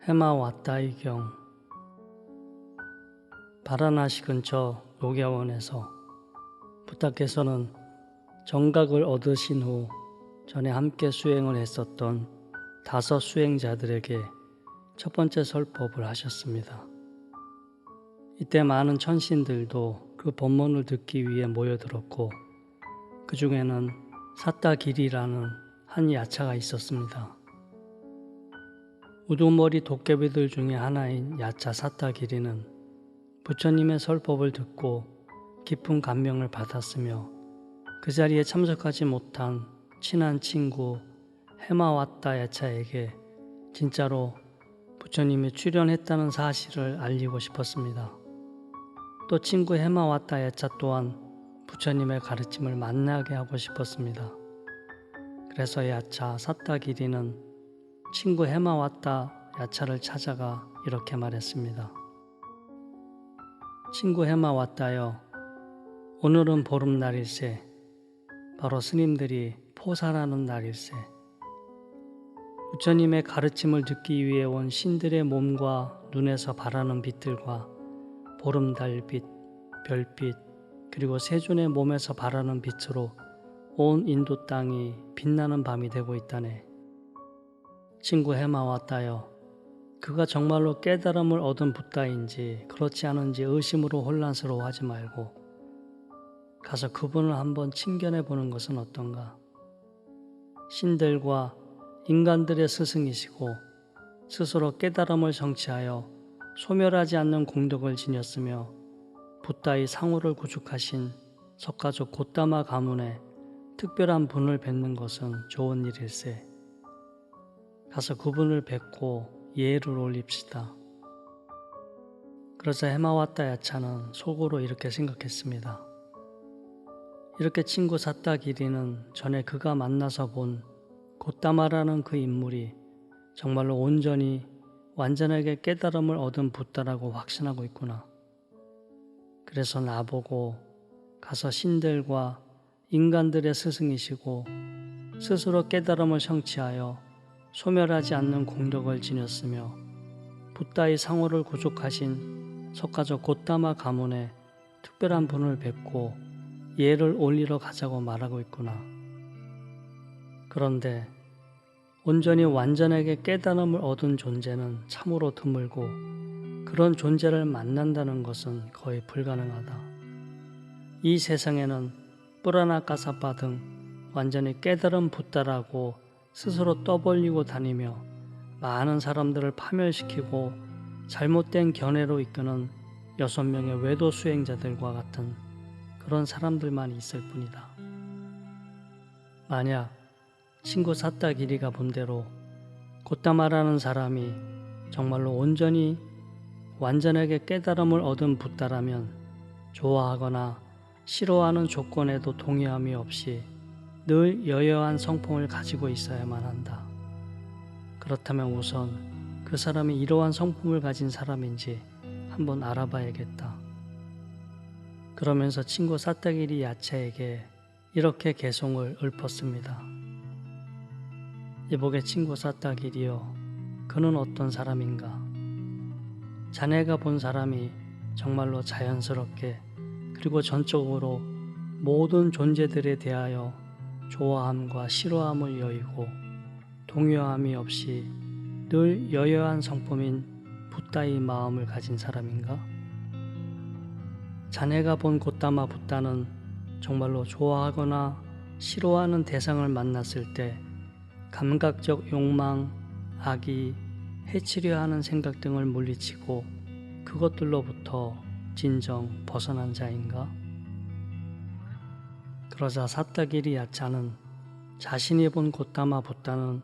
해마와따이경. 바라나시 근처 녹야원에서 부타께서는 정각을 얻으신 후 전에 함께 수행을 했었던 5 수행자들에게 첫 번째 설법을 하셨습니다. 이때 많은 천신들도 그 법문을 듣기 위해 모여들었고, 그 중에는 사따길이라는 한 야차가 있었습니다. 우두머리 도깨비들 중에 하나인 야차 사따길이는 부처님의 설법을 듣고 깊은 감명을 받았으며, 그 자리에 참석하지 못한 친한 친구 해마와따 야차에게 진짜로 부처님이 출연했다는 사실을 알리고 싶었습니다. 또 친구 해마와따 야차 또한 부처님의 가르침을 만나게 하고 싶었습니다. 그래서 야차 사따길이는 친구 해마와따 야차를 찾아가 이렇게 말했습니다. 친구 해마와따여, 오늘은 보름날일세, 바로 스님들이 포살하는 날일세. 부처님의 가르침을 듣기 위해 온 신들의 몸과 눈에서 바라는 빛들과 보름달빛, 별빛, 그리고 세존의 몸에서 바라는 빛으로 온 인도 땅이 빛나는 밤이 되고 있다네. 친구 해마와따여, 그가 정말로 깨달음을 얻은 붓다인지 그렇지 않은지 의심으로 혼란스러워하지 말고 가서 그분을 한번 친견해 보는 것은 어떤가? 신들과 인간들의 스승이시고 스스로 깨달음을 성취하여 소멸하지 않는 공덕을 지녔으며 붓다의 상호를 구축하신 석가족 고따마 가문의 특별한 분을 뵙는 것은 좋은 일일세. 가서 그분을 뵙고 예를 올립시다. 그러자 해마와따 야차는 속으로 이렇게 생각했습니다. 이렇게 친구 사따길이는 전에 그가 만나서 본 고따마라는 그 인물이 정말로 온전히 완전하게 깨달음을 얻은 붓다라고 확신하고 있구나. 그래서 나보고 가서 신들과 인간들의 스승이시고 스스로 깨달음을 성취하여 소멸하지 않는 공덕을 지녔으며 붓다의 상호를 구족하신 석가족 고따마 가문의 특별한 분을 뵙고 예를 올리러 가자고 말하고 있구나. 그런데 온전히 완전하게 깨달음을 얻은 존재는 참으로 드물고 그런 존재를 만난다는 것은 거의 불가능하다. 이 세상에는 뿌라나 까사빠 등 완전히 깨달은 붓다라고 스스로 떠벌리고 다니며 많은 사람들을 파멸시키고 잘못된 견해로 이끄는 6명의 외도 수행자들과 같은 그런 사람들만 있을 뿐이다. 만약 친구 사따길이가 본대로 고따마라는 사람이 정말로 온전히 완전하게 깨달음을 얻은 붓다라면 좋아하거나 싫어하는 조건에도 동의함이 없이 늘 여여한 성품을 가지고 있어야만 한다. 그렇다면 우선 그 사람이 이러한 성품을 가진 사람인지 한번 알아봐야겠다. 그러면서 친구 사따길이 야차에게 이렇게 개송을 읊었습니다. 이보게 친구 사따길이여, 그는 어떤 사람인가? 자네가 본 사람이 정말로 자연스럽게 그리고 전적으로 모든 존재들에 대하여 좋아함과 싫어함을 여의고 동요함이 없이 늘 여여한 성품인 붓다의 마음을 가진 사람인가? 자네가 본 고따마 붓다는 정말로 좋아하거나 싫어하는 대상을 만났을 때 감각적 욕망, 악의, 해치려 하는 생각 등을 물리치고 그것들로부터 진정 벗어난 자인가? 그러자 사따길이 야차는 자신이 본 고따마 붓다는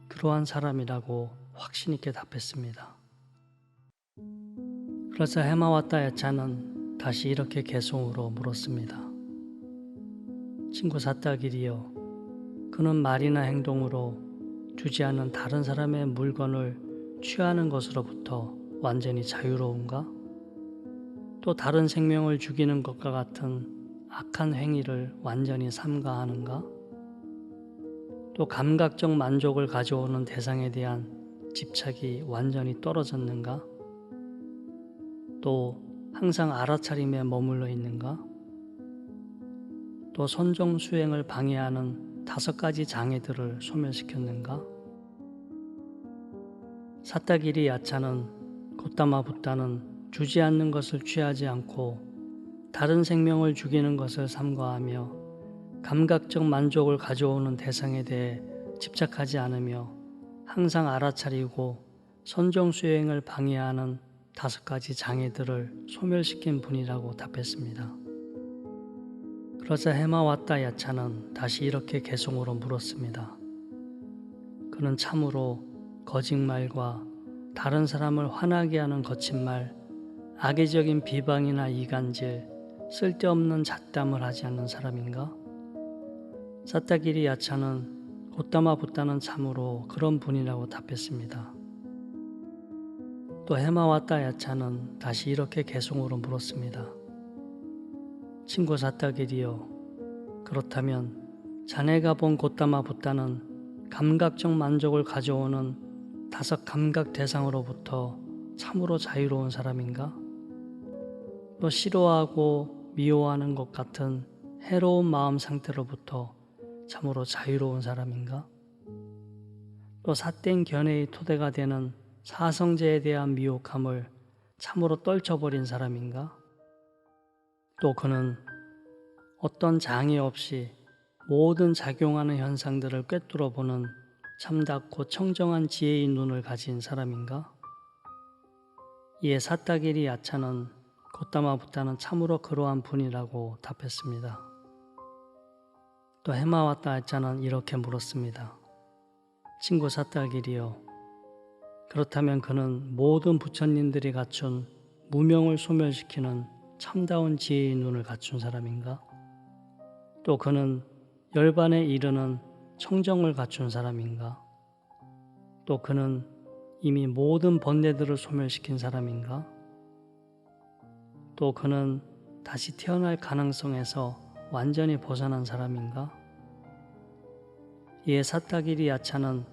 그러한 사람이라고 확신 있게 답했습니다. 그러자 해마와따 야차는 다시 이렇게 개송으로 물었습니다. 친구 사따길이여, 그는 말이나 행동으로 주지 않은 다른 사람의 물건을 취하는 것으로부터 완전히 자유로운가? 또 다른 생명을 죽이는 것과 같은 악한 행위를 완전히 삼가하는가? 또 감각적 만족을 가져오는 대상에 대한 집착이 완전히 떨어졌는가? 또 항상 알아차림에 머물러 있는가? 또 선종 수행을 방해하는 5가지 장애들을 소멸시켰는가? 사타기리 야차는 고타마 붓다는 주지 않는 것을 취하지 않고 다른 생명을 죽이는 것을 삼가하며 감각적 만족을 가져오는 대상에 대해 집착하지 않으며 항상 알아차리고 선종 수행을 방해하는 5가지 장애들을 소멸시킨 분이라고 답했습니다. 그러자 해마와타 야차는 다시 이렇게 개송으로 물었습니다. 그는 참으로 거짓말과 다른 사람을 화나게 하는 거친 말, 악의적인 비방이나 이간질, 쓸데없는 잡담을 하지 않는 사람인가? 사타기리 야차는 고타마 붓다는 참으로 그런 분이라고 답했습니다. 또 해마와타 야차는 다시 이렇게 개송으로 물었습니다. 친구 사타기리여, 그렇다면 자네가 본 고타마 붓다는 감각적 만족을 가져오는 5 감각 대상으로부터 참으로 자유로운 사람인가? 또 싫어하고 미워하는 것 같은 해로운 마음 상태로부터 참으로 자유로운 사람인가? 또 삿된 견해의 토대가 되는 사성제에 대한 미혹함을 참으로 떨쳐버린 사람인가? 또 그는 어떤 장애 없이 모든 작용하는 현상들을 꿰뚫어보는 참답고 청정한 지혜의 눈을 가진 사람인가? 이에 사타기리 야차는 고타마 붓다는 참으로 그러한 분이라고 답했습니다. 또 해마와타 야차는 이렇게 물었습니다. 친구 사타기리여, 그렇다면 그는 모든 부처님들이 갖춘 무명을 소멸시키는 참다운 지혜의 눈을 갖춘 사람인가? 또 그는 열반에 이르는 청정을 갖춘 사람인가? 또 그는 이미 모든 번뇌들을 소멸시킨 사람인가? 또 그는 다시 태어날 가능성에서 완전히 벗어난 사람인가? 이에 사타기리 야차는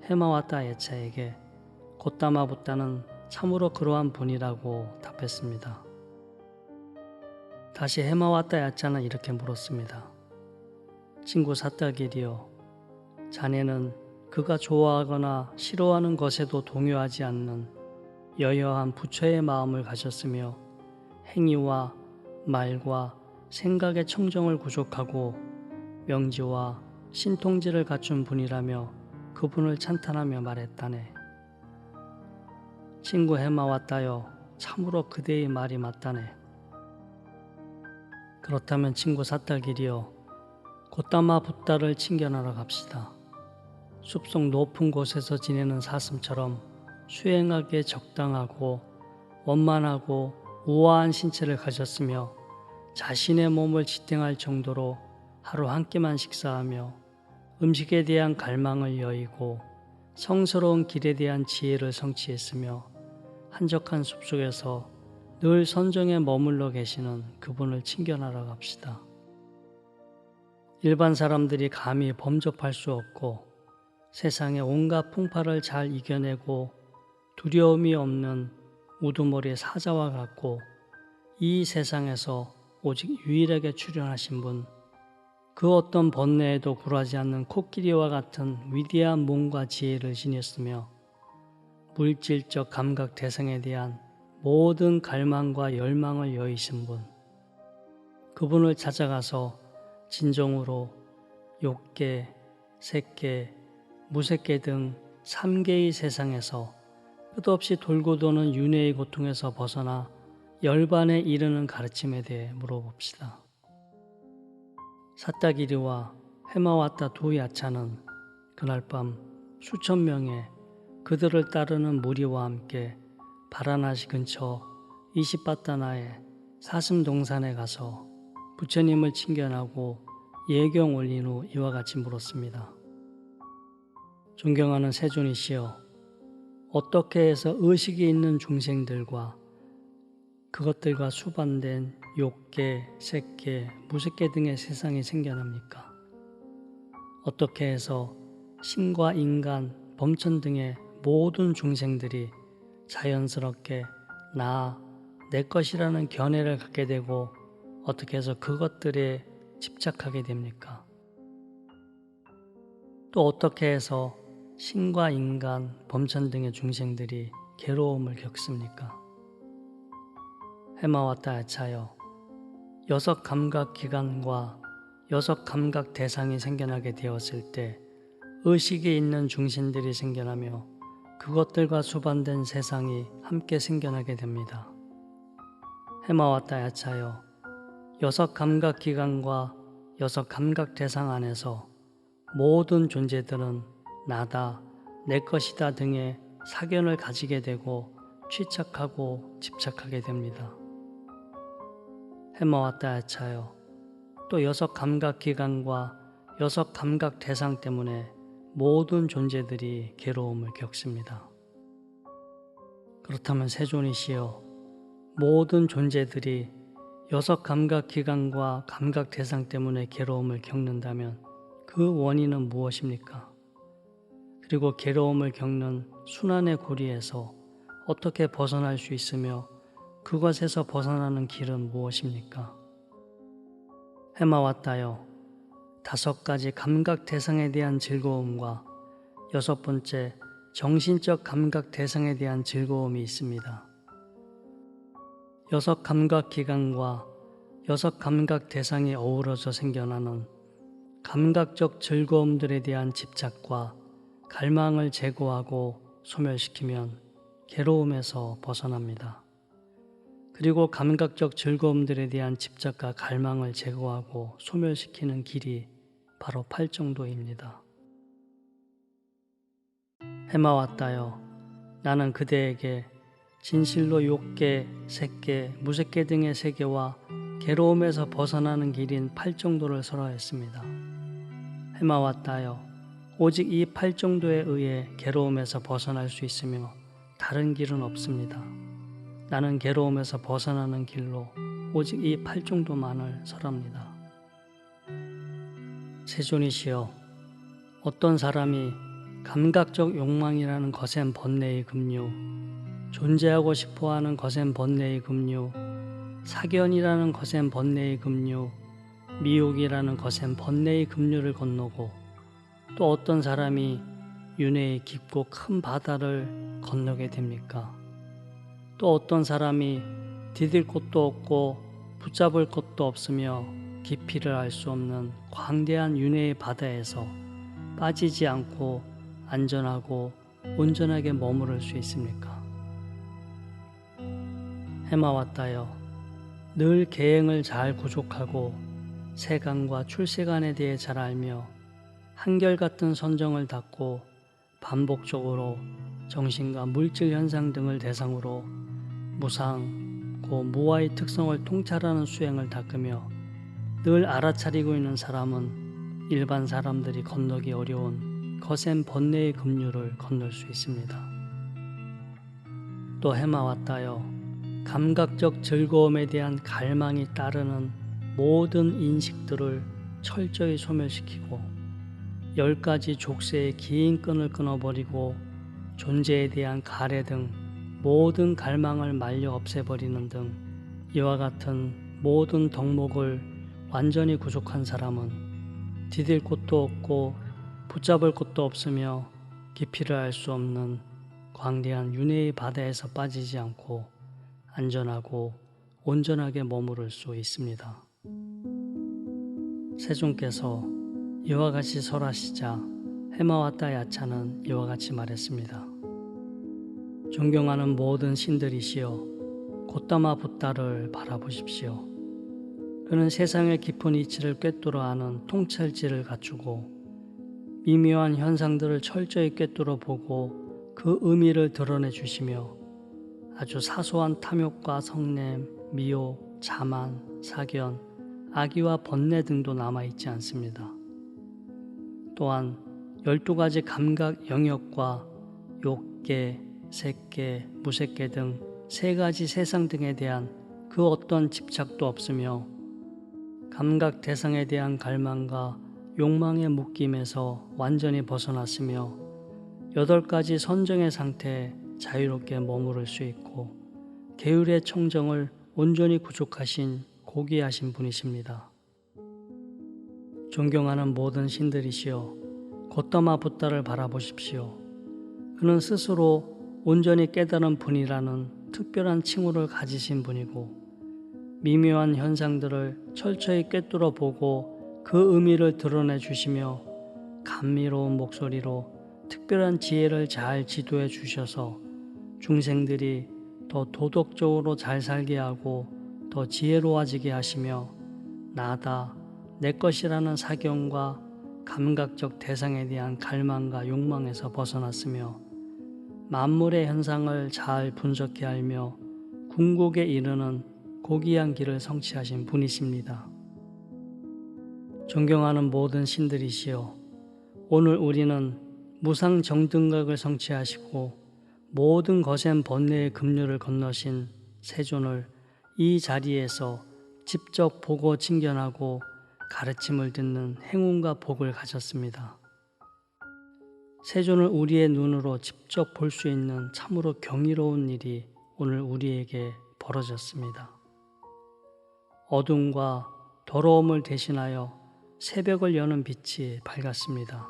해마와타 야차에게 고타마 붓다는 참으로 그러한 분이라고 답했습니다. 다시 해마와타 야차는 이렇게 물었습니다. 친구 사타기리여, 자네는 그가 좋아하거나 싫어하는 것에도 동요하지 않는 여여한 부처의 마음을 가졌으며 행위와 말과 생각의 청정을 구족하고 명지와 신통지를 갖춘 분이라며 그분을 찬탄하며 말했다네. 친구 해마와타여, 참으로 그대의 말이 맞다네. 그렇다면 친구 사타기리여, 고타마 붓다를 친견하러 갑시다. 숲속 높은 곳에서 지내는 사슴처럼 수행하기에 적당하고 원만하고 우아한 신체를 가졌으며 자신의 몸을 지탱할 정도로 하루 한 끼만 식사하며 음식에 대한 갈망을 여의고 성스러운 길에 대한 지혜를 성취했으며 한적한 숲속에서 늘 선정에 머물러 계시는 그분을 친견하러 갑시다. 일반 사람들이 감히 범접할 수 없고 세상의 온갖 풍파를 잘 이겨내고 두려움이 없는 우두머리의 사자와 같고 이 세상에서 오직 유일하게 출현하신 분, 그 어떤 번뇌에도 굴하지 않는 코끼리와 같은 위대한 몸과 지혜를 지녔으며 물질적 감각 대상에 대한 모든 갈망과 열망을 여의신 분, 그분을 찾아가서 진정으로 욕계, 색계, 무색계 등 3계의 세상에서 끝없이 돌고 도는 윤회의 고통에서 벗어나 열반에 이르는 가르침에 대해 물어봅시다. 사타기리와 해마와타 두 야차는 그날 밤 수천 명의 그들을 따르는 무리와 함께 바라나시 근처 이시바타나의 사슴동산에 가서 부처님을 친견하고 예경 올린 후 이와 같이 물었습니다. 존경하는 세존이시여, 어떻게 해서 의식이 있는 중생들과 그것들과 수반된 욕계, 색계, 무색계 등의 세상이 생겨납니까? 어떻게 해서 신과 인간, 범천 등의 모든 중생들이 자연스럽게 내 것이라는 견해를 갖게 되고 어떻게 해서 그것들에 집착하게 됩니까? 또 어떻게 해서 신과 인간, 범천 등의 중생들이 괴로움을 겪습니까? 해마왔다 야차여, 여섯 감각 기관과 여섯 감각 대상이 생겨나게 되었을 때 의식이 있는 중심들이 생겨나며 그것들과 수반된 세상이 함께 생겨나게 됩니다. 해마왔다 야차여, 여섯 감각 기관과 여섯 감각 대상 안에서 모든 존재들은 나다, 내 것이다 등의 사견을 가지게 되고 취착하고 집착하게 됩니다. 해마왔다 야차여, 또 여섯 감각 기관과 여섯 감각 대상 때문에 모든 존재들이 괴로움을 겪습니다. 그렇다면 세존이시여, 모든 존재들이 여섯 감각 기관과 감각 대상 때문에 괴로움을 겪는다면 그 원인은 무엇입니까? 그리고 괴로움을 겪는 순환의 고리에서 어떻게 벗어날 수 있으며 그것에서 벗어나는 길은 무엇입니까? 해마왔다여, 다섯 가지 감각 대상에 대한 즐거움과 여섯 번째 정신적 감각 대상에 대한 즐거움이 있습니다. 여섯 감각 기관과 여섯 감각 대상이 어우러져 생겨나는 감각적 즐거움들에 대한 집착과 갈망을 제거하고 소멸시키면 괴로움에서 벗어납니다. 그리고 감각적 즐거움들에 대한 집착과 갈망을 제거하고 소멸시키는 길이 바로 팔정도입니다. 해마왔다여, 나는 그대에게 진실로 욕계, 색계, 무색계 등의 세계와 괴로움에서 벗어나는 길인 팔정도를 설하였습니다. 해마왔다여, 오직 이 팔정도에 의해 괴로움에서 벗어날 수 있으며 다른 길은 없습니다. 나는 괴로움에서 벗어나는 길로 오직 이 팔정도만을 설합니다. 세존이시여, 어떤 사람이 감각적 욕망이라는 거센 번뇌의 급류, 존재하고 싶어하는 거센 번뇌의 급류, 사견이라는 거센 번뇌의 급류, 미혹이라는 거센 번뇌의 급류를 건너고 또 어떤 사람이 윤회의 깊고 큰 바다를 건너게 됩니까? 또 어떤 사람이 디딜 곳도 없고 붙잡을 곳도 없으며 깊이를 알 수 없는 광대한 윤회의 바다에서 빠지지 않고 안전하고 온전하게 머무를 수 있습니까? 해마왔다여, 늘 계행을 잘 구족하고 세간과 출세간에 대해 잘 알며 한결같은 선정을 닦고 반복적으로 정신과 물질 현상 등을 대상으로 무상, 고 무아의 특성을 통찰하는 수행을 닦으며 늘 알아차리고 있는 사람은 일반 사람들이 건너기 어려운 거센 번뇌의 급류를 건널 수 있습니다. 또 해마왔다여, 감각적 즐거움에 대한 갈망이 따르는 모든 인식들을 철저히 소멸시키고 10가지 족쇄의 긴 끈을 끊어버리고 존재에 대한 가래 등 모든 갈망을 말려 없애버리는 등 이와 같은 모든 덕목을 완전히 구족한 사람은 디딜 곳도 없고 붙잡을 곳도 없으며 깊이를 알 수 없는 광대한 윤회의 바다에서 빠지지 않고 안전하고 온전하게 머무를 수 있습니다. 세존께서 이와 같이 설하시자 해마왔다 야차는 이와 같이 말했습니다. 존경하는 모든 신들이시여, 고타마 붓다를 바라보십시오. 그는 세상의 깊은 이치를 꿰뚫어 아는 통찰지를 갖추고 미묘한 현상들을 철저히 꿰뚫어 보고 그 의미를 드러내 주시며 아주 사소한 탐욕과 성냄, 미혹, 자만, 사견, 악의와 번뇌 등도 남아있지 않습니다. 또한 12가지 감각 영역과 욕계, 색계, 무색계 등 3가지 세상 등에 대한 그 어떤 집착도 없으며 감각 대상에 대한 갈망과 욕망의 묶임에서 완전히 벗어났으며 8가지 선정의 상태에 자유롭게 머무를 수 있고 계율의 청정을 온전히 구축하신 고귀하신 분이십니다. 존경하는 모든 신들이시여 고타마 붓다를 바라보십시오. 그는 스스로 온전히 깨달은 분이라는 특별한 칭호를 가지신 분이고 미묘한 현상들을 철저히 꿰뚫어 보고 그 의미를 드러내 주시며 감미로운 목소리로 특별한 지혜를 잘 지도해 주셔서 중생들이 더 도덕적으로 잘 살게 하고 더 지혜로워지게 하시며 나다, 내 것이라는 사견과 감각적 대상에 대한 갈망과 욕망에서 벗어났으며 만물의 현상을 잘 분석해 알며 궁극에 이르는 고귀한 길을 성취하신 분이십니다. 존경하는 모든 신들이시여 오늘 우리는 무상정등각을 성취하시고 모든 거센 번뇌의 급류를 건너신 세존을 이 자리에서 직접 보고 칭견하고 가르침을 듣는 행운과 복을 가졌습니다. 세존을 우리의 눈으로 직접 볼 수 있는 참으로 경이로운 일이 오늘 우리에게 벌어졌습니다. 어둠과 더러움을 대신하여 새벽을 여는 빛이 밝았습니다.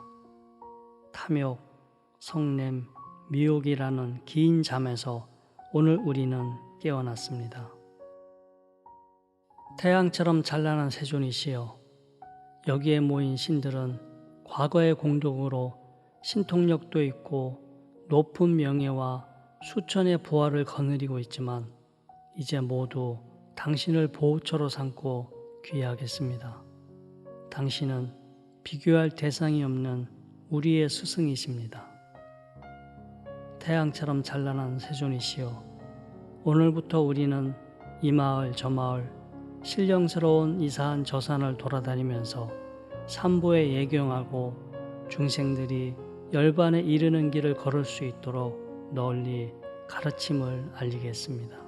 탐욕, 성냄, 미혹이라는 긴 잠에서 오늘 우리는 깨어났습니다. 태양처럼 찬란한 세존이시여 여기에 모인 신들은 과거의 공덕으로 신통력도 있고 높은 명예와 수천의 부활을 거느리고 있지만 이제 모두 당신을 보호처로 삼고 귀하겠습니다. 당신은 비교할 대상이 없는 우리의 스승이십니다. 태양처럼 찬란한 세존이시여 오늘부터 우리는 이 마을 저 마을 신령스러운 이 산 저 산을 돌아다니면서 삼보에 예경하고 중생들이 열반에 이르는 길을 걸을 수 있도록 널리 가르침을 알리겠습니다.